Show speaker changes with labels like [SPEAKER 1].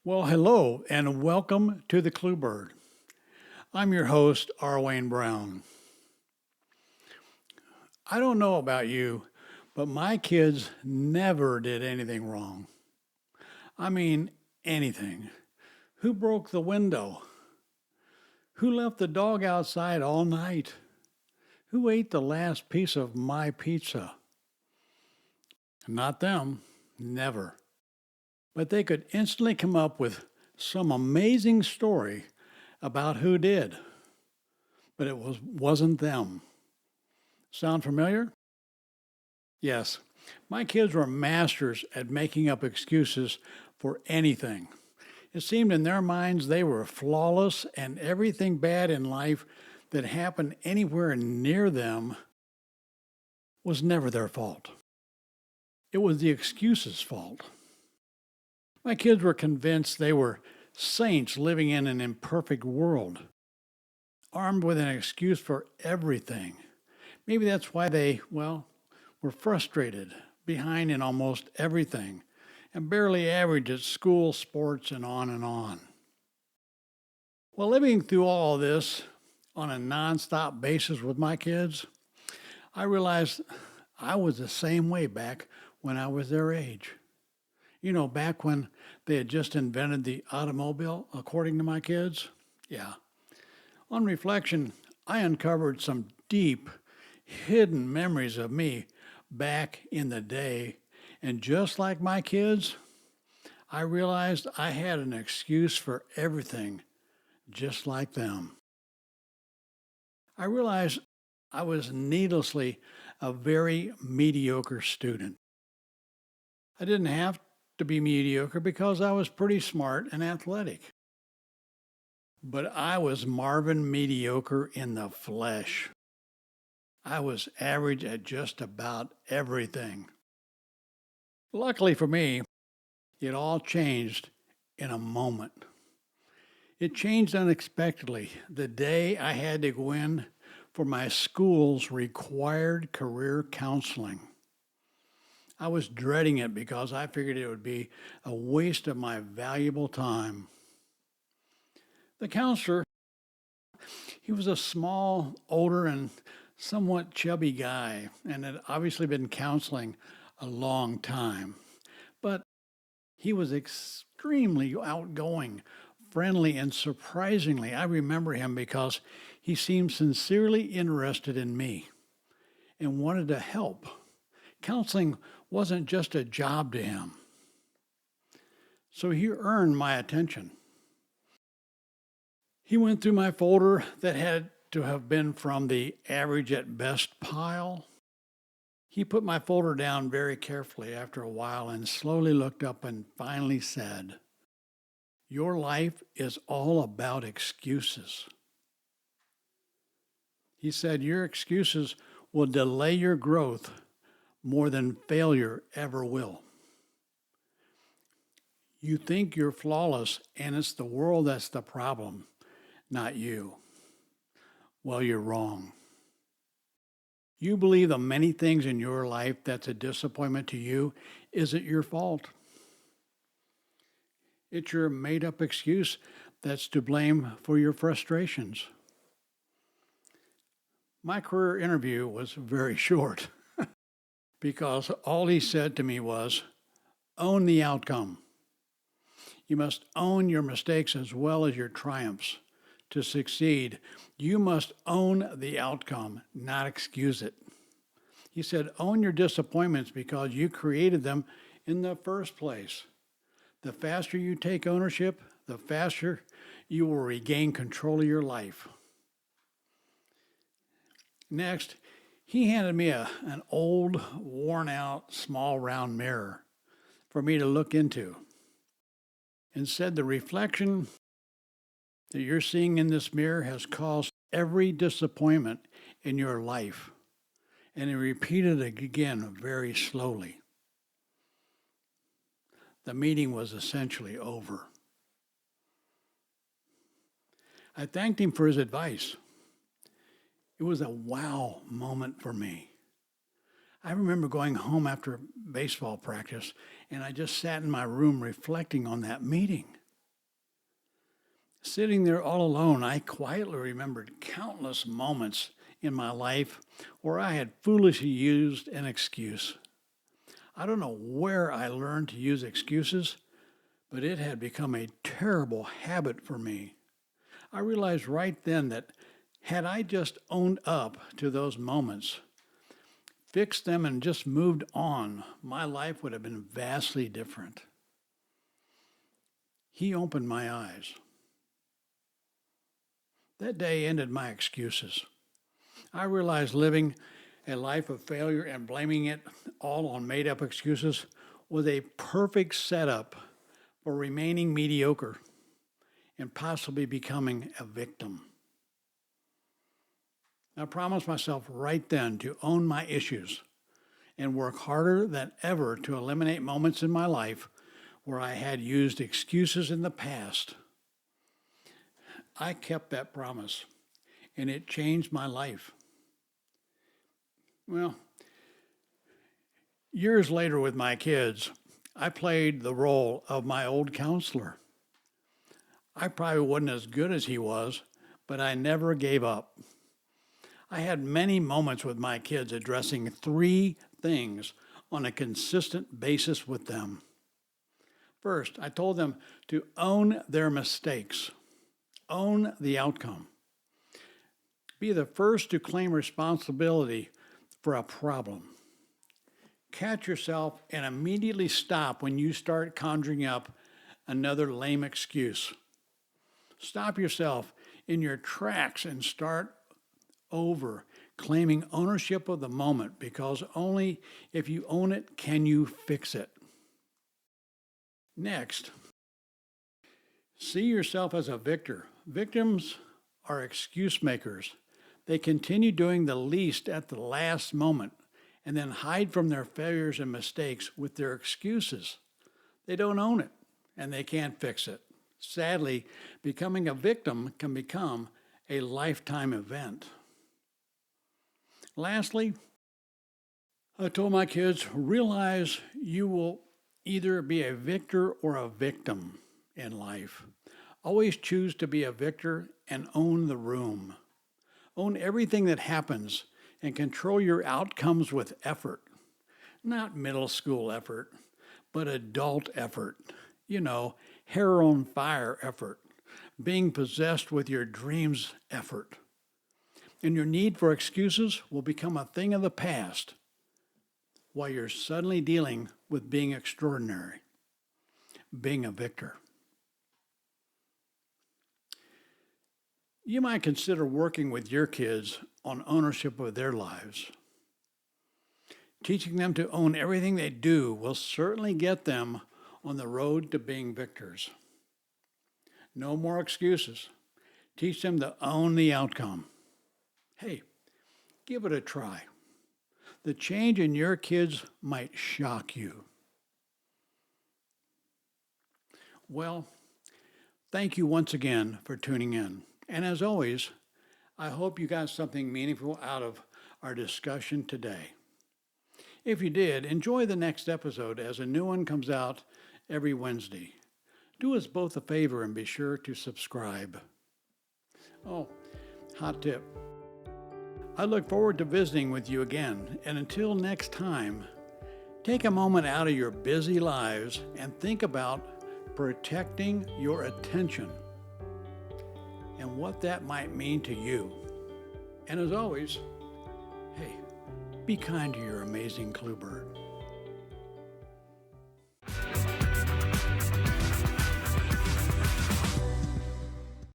[SPEAKER 1] Well, hello and welcome to the Clue Bird. I'm your host, R. Wayne Browne. I don't know about you, but my kids never did anything wrong. I mean, anything. Who broke the window? Who left the dog outside all night? Who ate the last piece of my pizza? Not them. Never. But they could instantly come up with some amazing story about who did. But wasn't them. Sound familiar? Yes. My kids were masters at making up excuses for anything. It seemed in their minds they were flawless, and everything bad in life that happened anywhere near them was never their fault. It was the excuse's fault. My kids were convinced they were saints living in an imperfect world, armed with an excuse for everything. Maybe that's why they, were frustrated, behind in almost everything, and barely average at school, sports, and on and on. Well, living through all this on a nonstop basis with my kids, I realized I was the same way back when I was their age. You know, back when they had just invented the automobile, according to my kids? Yeah. On reflection, I uncovered some deep, hidden memories of me back in the day. And just like my kids, I realized I had an excuse for everything, just like them. I realized I was needlessly a very mediocre student. I didn't have to be mediocre because I was pretty smart and athletic. But I was Marvin mediocre in the flesh. I was average at just about everything. Luckily for me, it all changed in a moment. It changed unexpectedly the day I had to go in for my school's required career counseling. I was dreading it because I figured it would be a waste of my valuable time. The counselor, he was a small, older, and somewhat chubby guy, and had obviously been counseling a long time. But he was extremely outgoing, friendly, and surprisingly, I remember him because he seemed sincerely interested in me and wanted to help. Counseling wasn't just a job to him. So he earned my attention. He went through my folder that had to have been from the average at best pile. He put my folder down very carefully after a while and slowly looked up and finally said, "Your life is all about excuses." He said, "Your excuses will delay your growth more than failure ever will. You think you're flawless and it's the world that's the problem, not you. Well, you're wrong. You believe the many things in your life that's a disappointment to you isn't your fault. It's your made up excuse that's to blame for your frustrations." My career interview was very short because all he said to me was, "Own the outcome. You must own your mistakes as well as your triumphs. To succeed, you must own the outcome, not excuse it." He said, "Own your disappointments because you created them in the first place. The faster you take ownership, the faster you will regain control of your life." Next, he handed me an old, worn out, small round mirror for me to look into and said, "The reflection that you're seeing in this mirror has caused every disappointment in your life." And he repeated it again very slowly. The meeting was essentially over. I thanked him for his advice. It was a wow moment for me. I remember going home after baseball practice, and I just sat in my room reflecting on that meeting. Sitting there all alone, I quietly remembered countless moments in my life where I had foolishly used an excuse. I don't know where I learned to use excuses, but it had become a terrible habit for me. I realized right then that had I just owned up to those moments, fixed them, and just moved on, my life would have been vastly different. He opened my eyes. That day ended my excuses. I realized living a life of failure and blaming it all on made up excuses was a perfect setup for remaining mediocre and possibly becoming a victim. I promised myself right then to own my issues and work harder than ever to eliminate moments in my life where I had used excuses in the past. I kept that promise, and it changed my life. Well, years later with my kids, I played the role of my old counselor. I probably wasn't as good as he was, but I never gave up. I had many moments with my kids addressing three things on a consistent basis with them. First, I told them to own their mistakes, own the outcome. Be the first to claim responsibility for a problem. Catch yourself and immediately stop when you start conjuring up another lame excuse. Stop yourself in your tracks and start over, claiming ownership of the moment, because only if you own it can you fix it. Next, see yourself as a victor. Victims are excuse makers. They continue doing the least at the last moment and then hide from their failures and mistakes with their excuses. They don't own it and they can't fix it. Sadly, becoming a victim can become a lifetime event. Lastly, I told my kids, realize you will either be a victor or a victim in life. Always choose to be a victor and own the room. Own everything that happens and control your outcomes with effort. Not middle school effort, but adult effort. Hair on fire effort. Being possessed with your dreams effort. And your need for excuses will become a thing of the past while you're suddenly dealing with being extraordinary, being a victor. You might consider working with your kids on ownership of their lives. Teaching them to own everything they do will certainly get them on the road to being victors. No more excuses. Teach them to own the outcome. Hey, give it a try. The change in your kids might shock you. Well, thank you once again for tuning in. And as always, I hope you got something meaningful out of our discussion today. If you did, enjoy the next episode as a new one comes out every Wednesday. Do us both a favor and be sure to subscribe. Oh, hot tip. I look forward to visiting with you again, and until next time, take a moment out of your busy lives and think about protecting your attention and what that might mean to you. And as always, hey, be kind to your amazing clue bird.